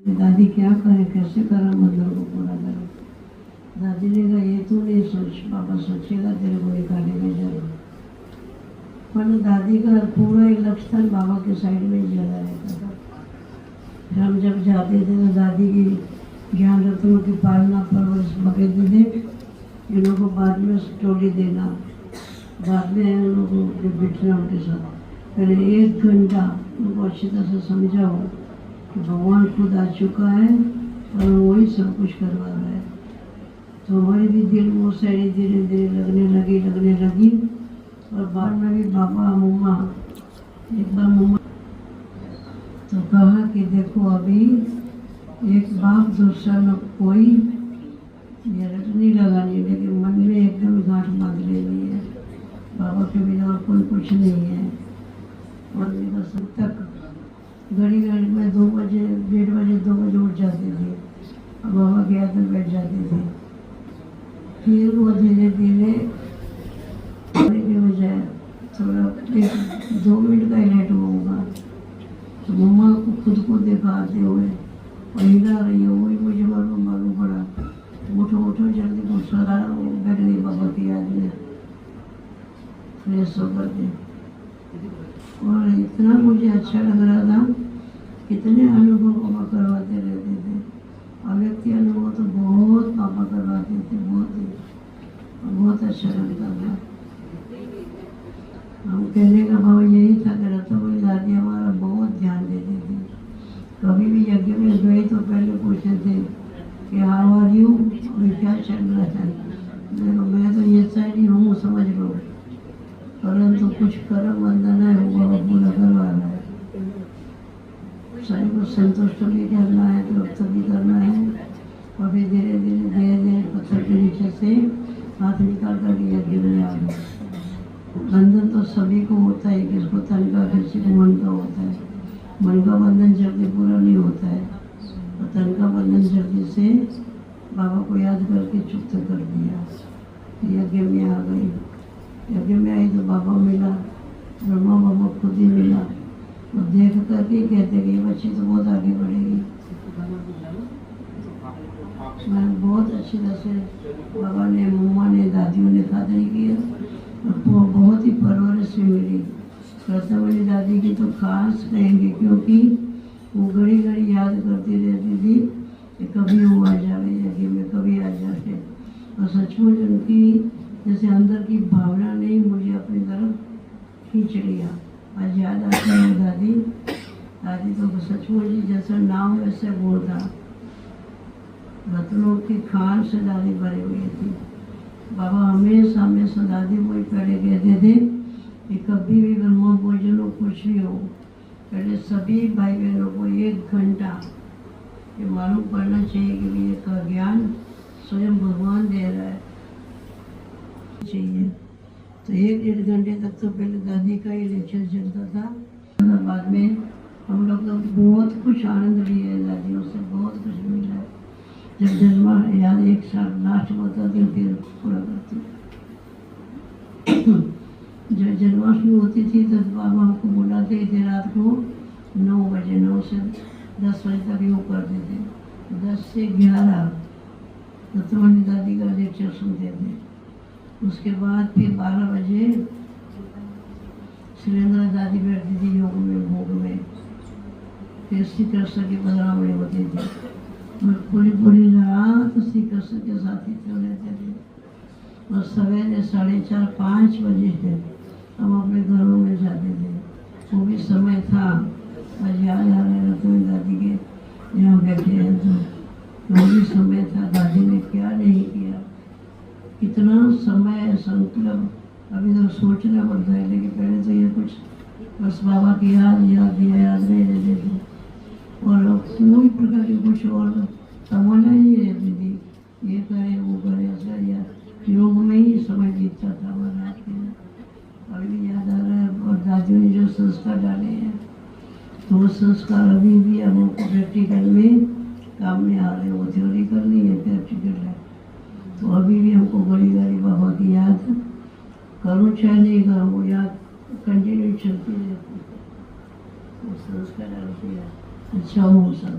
दादी क्या करे, कैसे करा मंदिर को पूरा करे। दादी ने कहा ये तू नहीं सोच, पापा सोचेगा तेरे को निकालेगा जरूर। पर दादी का पूरा एक लक्ष्य था बाबा के साइड में ही लगा रहता था। फिर हम जब जाते थे तो दादी की ज्ञान रत्नों की पालना परवरिश बगैर थे। इन लोगों को बाद में स्टोरी देना, बाद में उन लोगों को बिठना उनके साथ। पहले 1 घंटा उनको अच्छी तरह से समझाओ कि भगवान खुद आ चुका है और वही सब कुछ करवा रहा है। तो हमारी भी दिल वो सारी धीरे धीरे लगने लगी। और बाद में भी बाबा मम्मा एक बार मम्मा तो कहा कि देखो अभी एक बाप दूसरा न कोई ये रटनी लगानी, लेकिन मन में एकदम गांठ बांध लेनी है। बाबा के बिना और कोई कुछ नहीं है। और मेरा सब तक घड़ी में 2 बजे 1:30 बजे 2 बजे उठ जाते थे और बाबा के हाथ में बैठ जाते थे। फिर वो धीरे धीरे के बजाय थोड़ा 1-2 मिनट का ही लेट होगा तो मम्मा को खुद को दिखाते हुए और हिला रही हो, वही मुझे मालूम पड़ा। उठो जल्दी गुस्सा बैठ गई बाबा की याद में फ्रेश होकर के। और इतना मुझे अच्छा लग रहा था, कितने अनुभव पापा करवाते रहते थे। अव्यक्ति अनुभव तो बहुत पापा करवाते थे, बहुत अच्छा लगता था। हम कहने का भाव यही था कि रतनमयी दादी हमारा बहुत ध्यान देती थी। कभी भी यज्ञ में गए तो पहले पूछते थे कि हाउ आर यू, अभी क्या चल रहा है। मैं तो ये साइड हूँ, समझ लो, परंतु कुछ कर्म वंदना है वो पूरा करवा रहा है। सभी को संतुष्ट भी करना है, तृप्त भी करना है। और फिर धीरे धीरे पत्थर के नीचे से हाथ निकाल कर यज्ञ में आ गए। बंधन तो सभी को होता है, किसको तन का, किसी को मन का होता है। मन का बंधन जल्दी पूरा नहीं होता है और तन का बंधन जल्दी से बाबा को याद करके चुप्त कर दिया। यज्ञ में आ गई, यज्ञ में आई तो बाबा मिला, ब्रह्मा बाबा खुद ही मिला और देख करके कहते कि बच्ची तो बहुत आगे बढ़ेगी। मैं बहुत अच्छी तरह से बाबा ने, मम्मा ने, दादियों ने खातिर किया और बहुत ही परवरिश मिली। रतनमयी दादी की तो खास कहेंगे, क्योंकि वो घड़ी याद करती रहती थी कि कभी वो आ जाए यज्ञ में, कभी आ जाए। और सचमुच उनकी जैसे अंदर की भावना ने मुझे अपनी तरफ खींच लिया। आज याद आता है दादी तो सचमुच जैसा नाव वैसे वो था। रत्नों की खान से दादी भरी हुई थी। बाबा हमेशा दादी को ही पहले कहते थे कि कभी भी ब्रह्म भोजन हो, कुछ भी हो, पहले सभी भाई बहनों को 1 घंटा ये मालूम पड़ना चाहिए कि ये का ज्ञान स्वयं भगवान दे रहा है चाहिए। तो 1-1.5 घंटे तक तो पहले दादी का ही लेक्चर चलता था। बाद में हम लोग तो बहुत कुछ आनंद लिए है, दादियों से बहुत कुछ मिला है। जब जन्मा याद 1 साल लास्ट होता था फिर पूरा करती। जब जन्माष्टमी होती थी तो बाबा हमको बुलाते थे रात को 9 बजे, 9 से 10 बजे तक योग करते थे। 10 से 11 रतनमयी दादी का लेक्चर सुनते थे। उसके बाद फिर 12 बजे सुरेंद्र दादी बैठती थी योग में, भोग में। फिर श्री कृष्ण की बदलावड़ी होती थी और पूरी रात श्री कृष्ण के साथ ही चल रहते थे। और सवेरे 4:30-5 बजे हम अपने घरों में जाते थे। वो भी समय था। आज याद आ रहे रतनमयी दादी के यहाँ बैठे हैं तो वो भी समय था। दादी ने क्या नहीं किया, कितना समय संकल्प अभी तो सोचना पड़ता है। लेकिन पहले तो ये कुछ बस बाबा की याद नहीं रहती थी और कोई प्रकार की कुछ और तमन्ना नहीं रहती थी ये करे वो करे ऐसा। या योग में ही समय बीतता था हमारा। अभी भी याद आ रहा है। और दादियों ने जो संस्कार डाले हैं तो वो संस्कार अभी भी हमको प्रैक्टिकल में काम में आ रहे हैं। वो थ्योरी करनी है, प्रैक्टिकल है। तो अभी भी हमको घड़ी बाबा की याद करूँ चाहे नहीं करूँ, वो याद कंटिन्यू चलती रहती है। वो संस्कार डालती है। अच्छा हो सब।